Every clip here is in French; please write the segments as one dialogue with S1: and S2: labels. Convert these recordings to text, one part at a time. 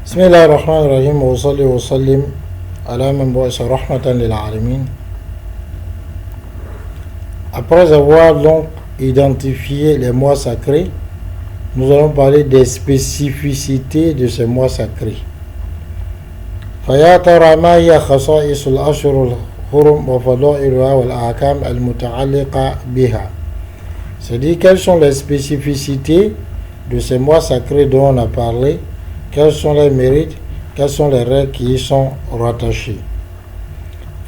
S1: بسم الله الرحمن الرحيم وصلي وسلم على من بعث رحمة للعالمين. Après avoir donc identifié les mois sacrés, nous allons parler des spécificités de ces mois sacrés. فيا ترى ما هي خصائص الأشهر الحرم وفضائلها والأحكام المتعلقة بها. C'est-à-dire quelles sont les spécificités de ces mois sacrés dont on a parlé, quels sont les mérites, quelles sont les règles qui y sont rattachées.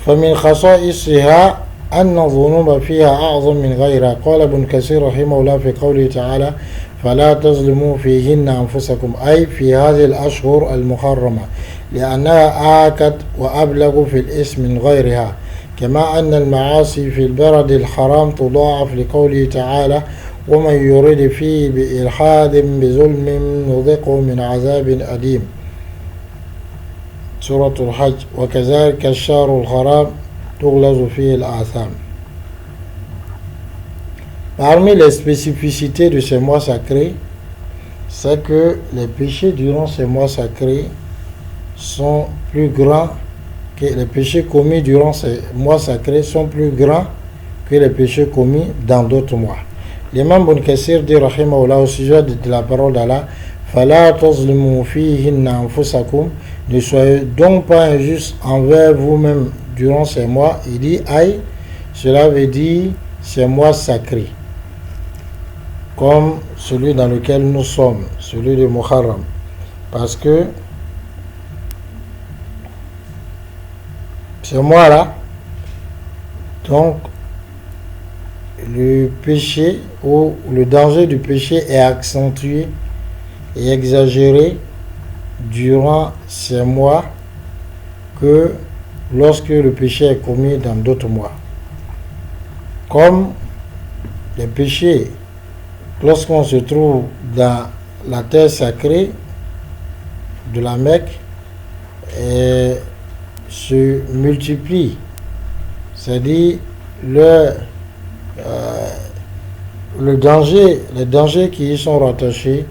S1: فمن خصائصها أن الذنوب فيها أعظم من غيرها. قال ابن كثير رحمه الله في قوله تعالى فلا تظلموا فيهن أنفسكم، أي في هذه الأشهر المحرمة، لأنها آكد وأبلغ في الإثم من غيرها، كما أن المعاصي في البلد الحرام تضاعف لقوله تعالى ومن يرد فيه بإلحاد بظلم نذقه من عذاب أليم. سورة الحج. وكذلك الشهر الحرام تغلظ فيه الآثام. Parmi les spécificités de ces mois sacrés, c'est que les péchés durant ces mois sacrés sont plus grands que les péchés commis durant ces mois sacrés sont plus grands que les péchés commis dans d'autres mois. L'imam Ibn Kathir dit rahimahullah au sujet de la parole d'Allah فَلَا تَظْلِمُوا فِيهِنَّ أَنفُسَكُمْ, ne soyez donc pas injustes envers vous-même durant ces mois. Il dit aïe, cela veut dire ces mois sacrés, comme celui dans lequel nous sommes, celui de Muharram, parce que ce mois-là, donc le péché ou le danger du péché est accentué et exagéré durant ces mois que lorsque le péché est commis dans d'autres mois. Comme les péchés, lorsqu'on se trouve dans la terre sacrée de la Mecque, se multiplient, c'est-à-dire les dangers qui y sont rattachés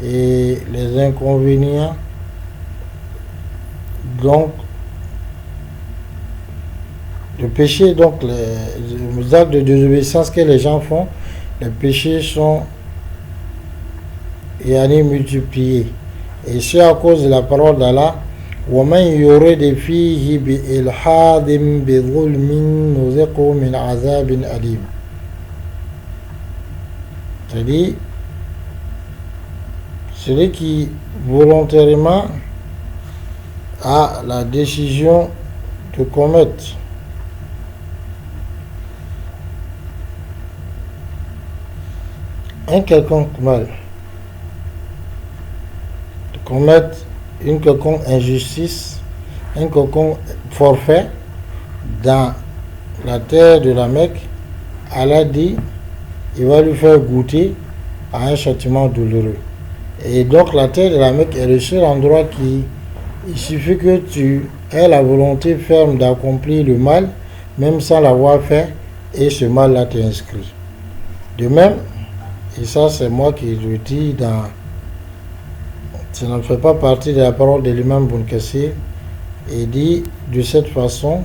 S1: et les inconvénients, donc le péché, donc les actes de désobéissance que les gens font, les péchés sont multipliés, et c'est à cause de la parole d'Allah وَمَنْ يُرِدْ فِيهِ بِإِلْحَادٍ بِظُلْمٍ نُذِقْهُ مِنْ عَذَابٍ أَلِيمٍ. C'est-à-dire celui qui volontairement a la décision de commettre un quelconque mal, de commettre une quelconque injustice, un quelconque forfait dans la terre de la Mecque, Allah dit il va lui faire goûter à un châtiment douloureux. Et donc la terre de la Mecque est le seul endroit qui, il suffit que tu aies la volonté ferme d'accomplir le mal, même sans l'avoir fait, et ce mal-là t'est inscrit. De même, et ça c'est moi qui le dis ça ne fait pas partie de la parole de l'imam Ibn Kathir, et dit de cette façon,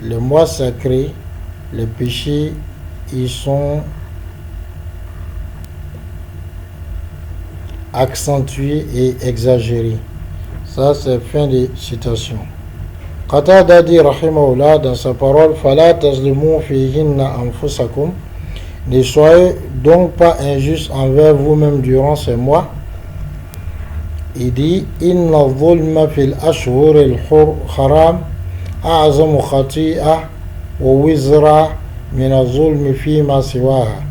S1: les mois sacrés, les péchés, ils sont accentués et exagérés. Ça c'est fin de citation. Qatada dit rahimahullah dans sa parole فَلَا تَظْلِمُوا فِيهِنَّ أَنفُسَكُمْ, ne soyez donc pas injustes envers vous-même durant ces mois. Il dit إِنَّ الظُّلْمَ فِي الْأَشْهُرِ الْحَرَامِ أَعْظَمُ خَطِيئَةٍ وَوِزْرًا من الظلم فيما سواها،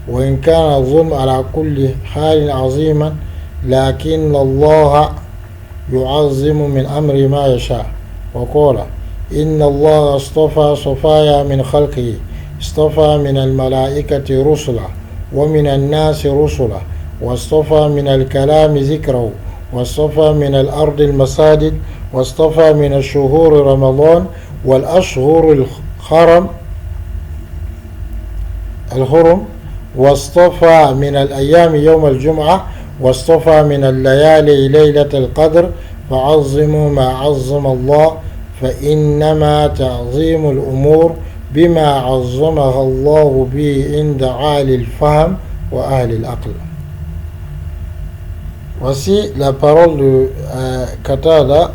S1: وإن كان الظلم على كل حال عظيما لكن الله يعظم من أمر ما يشاء. وقال إن الله اصطفى صفايا من خلقه، اصطفى من الملائكة رسلا ومن الناس رسلا، واصطفى من الكلام ذكره، واصطفى من الأرض المساجد، واصطفى من الشهور رمضان والأشهر الحرم واصطفى من الأيام يوم الجمعة واصطفى من الليالي ليلة القدر فعظموا ما عظم الله فإنما تعظيم الأمور بما عظمها الله به عند عالي الفهم وأهل العقل. Voici la parole de Qatada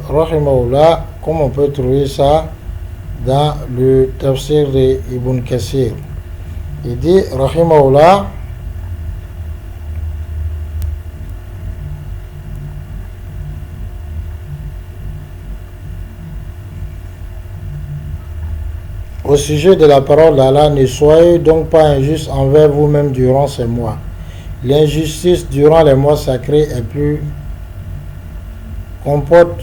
S1: rahimahullah, comme on peut trouver ça dans le tafsir de Ibn Kathir. Il dit rahimahullah, au sujet de la parole d'Allah, ne soyez donc pas injustes envers vous-même durant ces mois. L'injustice durant les mois sacrés comporte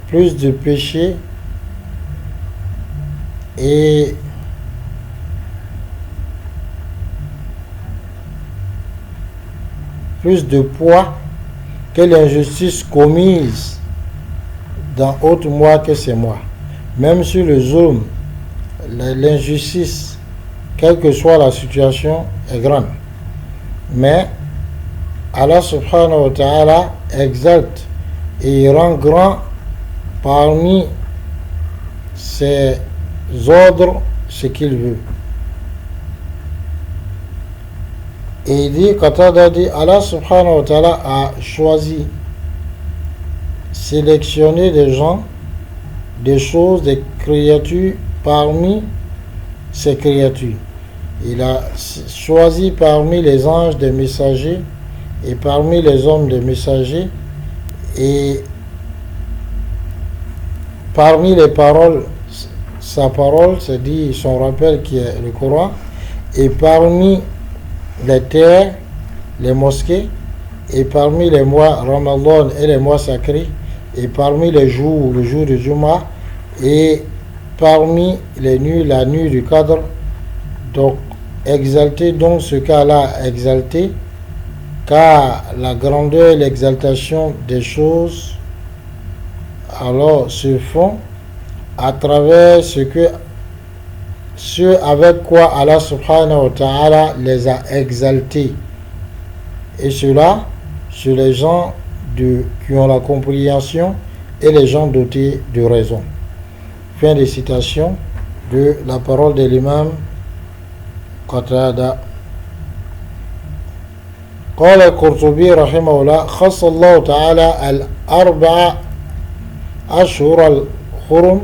S1: plus de péchés et plus de poids que l'injustice commise dans autres mois que ces mois. Même sur le zulm, l'injustice, quelle que soit la situation, est grande. Mais Allah subhanahu wa ta'ala exalte et rend grand parmi ses ordres ce qu'il veut. Et il dit, Qatada dit, Allah subhanahu wa ta'ala a choisi, sélectionné des gens, des choses, des créatures parmi ces créatures. Il a choisi parmi les anges des messagers et parmi les hommes des messagers et parmi les paroles, sa parole, c'est-à-dire son rappel qui est le Coran, et parmi les terres, les mosquées, et parmi les mois Ramadan et les mois sacrés, et parmi les jours, le jour de Juma, et parmi les nuits, la nuit du Qadr. Donc, exalter donc ce qu'Allah a exalté, car la grandeur et l'exaltation des choses alors se font à travers ce avec quoi Allah subhanahu wa ta'ala les a exaltés, et cela sur les gens qui ont la compréhension et les gens dotés de raison. Fin de citation de la parole de l'imam Qatada. قال القرطبي رحمه الله خص الله تعالى الأربع أشهر الحرم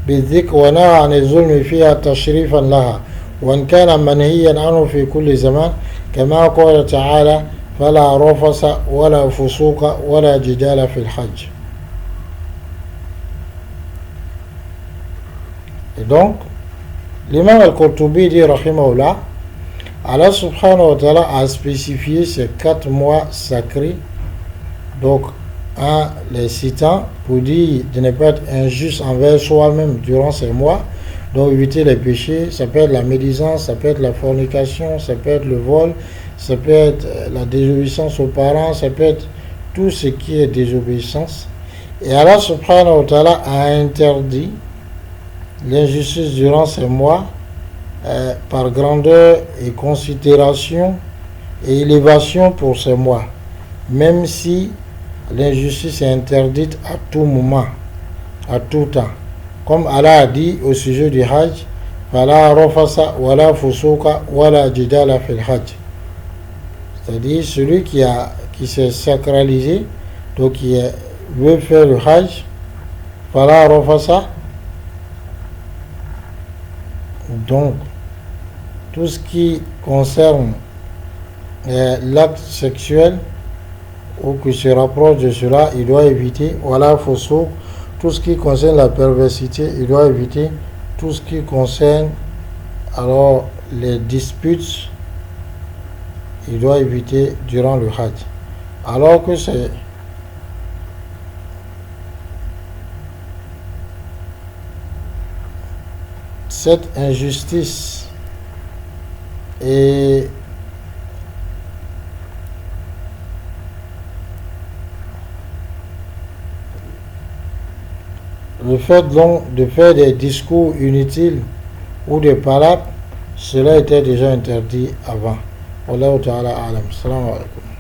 S1: بالذكر ونهى عن الظلم فيها تشريفا لها وإن كان منهيا عنه في كل زمان كما قال تعالى فلا رفث ولا فسوق ولا جدال في الحج. Et donc, l'imam al-Qurtubi dit, rahimahullah, Allah subhanahu wa ta'ala a spécifié ces 4 mois sacrés, donc en les citant pour dire de ne pas être injuste envers soi-même durant ces mois, donc éviter les péchés. Ça peut être la médisance, ça peut être la fornication, ça peut être le vol, ça peut être la désobéissance aux parents, ça peut être tout ce qui est désobéissance. Et Allah subhanahu wa ta'ala a interdit l'injustice durant ces mois par grandeur et considération et élévation pour ces mois, même si l'injustice est interdite à tout moment, à tout temps. Comme Allah a dit au sujet du Hajj, Fala rafasa wala fusuka wala jidala fil Hajj. C'est-à-dire celui qui s'est sacralisé, donc qui veut faire le Hajj, Fala rafasa. Donc, tout ce qui concerne l'acte sexuel ou qui se rapproche de cela, il doit éviter. Voilà, fausso. Tout ce qui concerne la perversité, il doit éviter. Tout ce qui concerne alors les disputes, il doit éviter durant le Hajj. Alors que c'est cette injustice et le fait donc de faire des discours inutiles ou des palabres, cela était déjà interdit avant. Wallahu ta'ala alam. Assalamu alaikum.